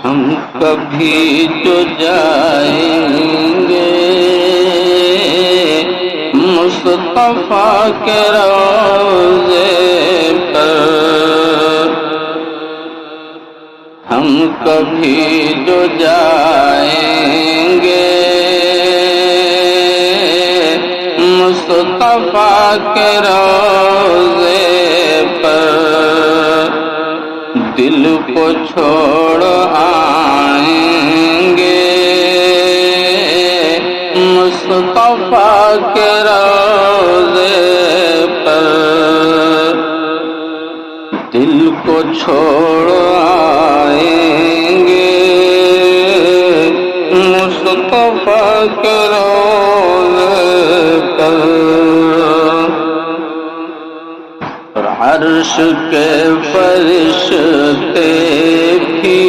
ہم کبھی تو جائیں گے مصطفیٰ کے روضے پر، ہم کبھی تو جائیں گے مصطفیٰ کے روضے پر، دل کو چھوڑ آئیں گے مصطفیٰ کے روضے پر، دل کو چھوڑ آئیں گے مصطفیٰ کے روضے پر، اور عرش کے فرشتے بھی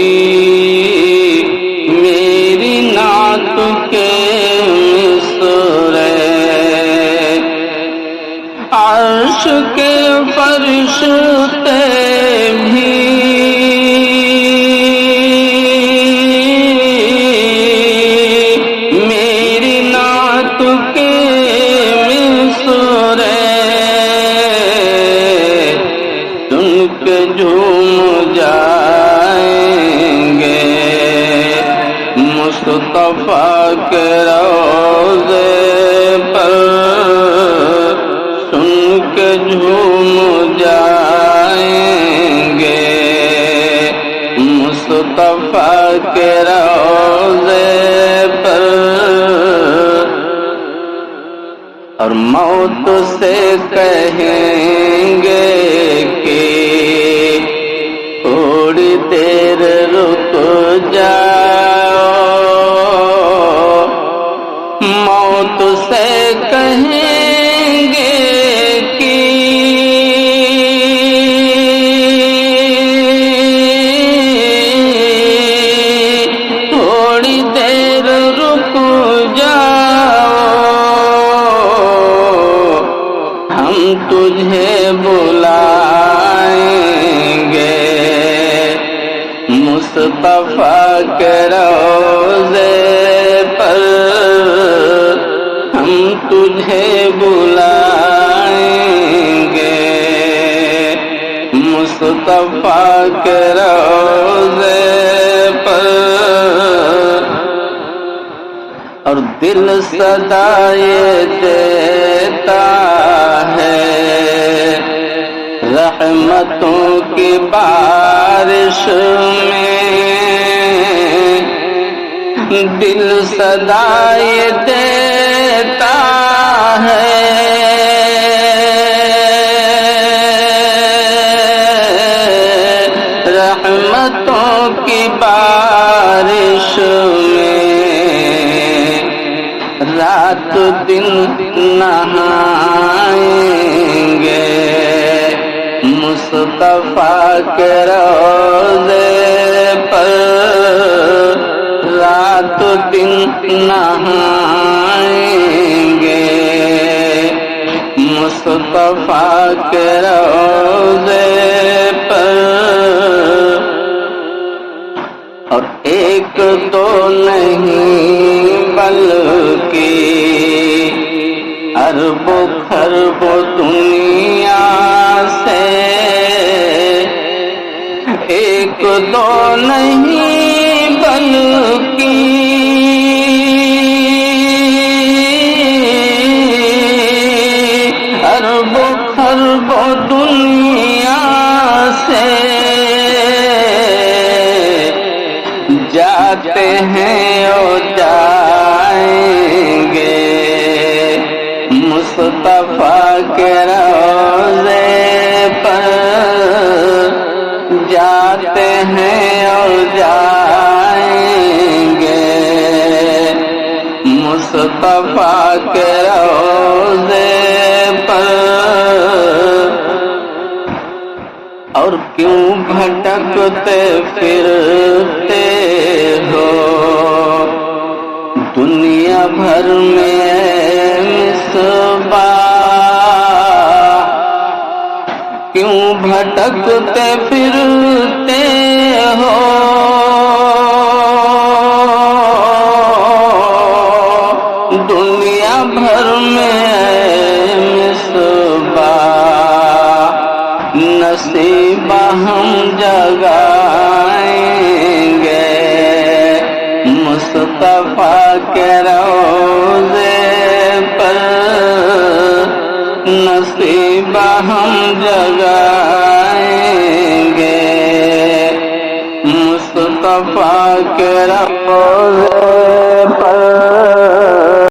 میری نعت کے مصرعے، عرش کے فرشتے بھی میری نعت کے مصرعے سن کے جھوم جائیں گے مصطفیٰ کے روضے پر، سن کے جھوم جائیں گے مصطفیٰ کے روضے پر، اور موت سے کہیں گے کہ تھوڑی دیر رک جاؤ، موت سے کہیں گے کہ تھوڑی دیر رک جاؤ، ہم تجھے بلائیں گے مصطفیٰ کے روضے پر، ہم تجھے بلائیں گے مصطفیٰ کے روضے پر، اور دل صدا یہ دیتا ہے رحمتوں کی بارش میں، دل صدا یہ دیتا ہے رحمتوں کی بارش میں، رات دن نہائیں گے مصطفیٰ کے روضے پر، رات دن نہائیں گے مصطفیٰ کے روضے پر، اور ایک تو نہیں بلکہ ارب و خرب دنیا سے، ایک دو نہیں بلکہ ارب و خرب دنیا سے جاتے ہیں اور جائیں گے مصطفیٰ کے روضے پر، جاتے ہیں اور جائیں گے مصطفیٰ کے روضے پر، اور کیوں بھٹکتے پھرتے ہو دنیا بھر میں مصباح، کیوں بھٹکتے پھرتے ہو جگائیں گے مصطفیٰ کے روضے پر نصیب ہم جگائیں گے مصطفیٰ کے روضے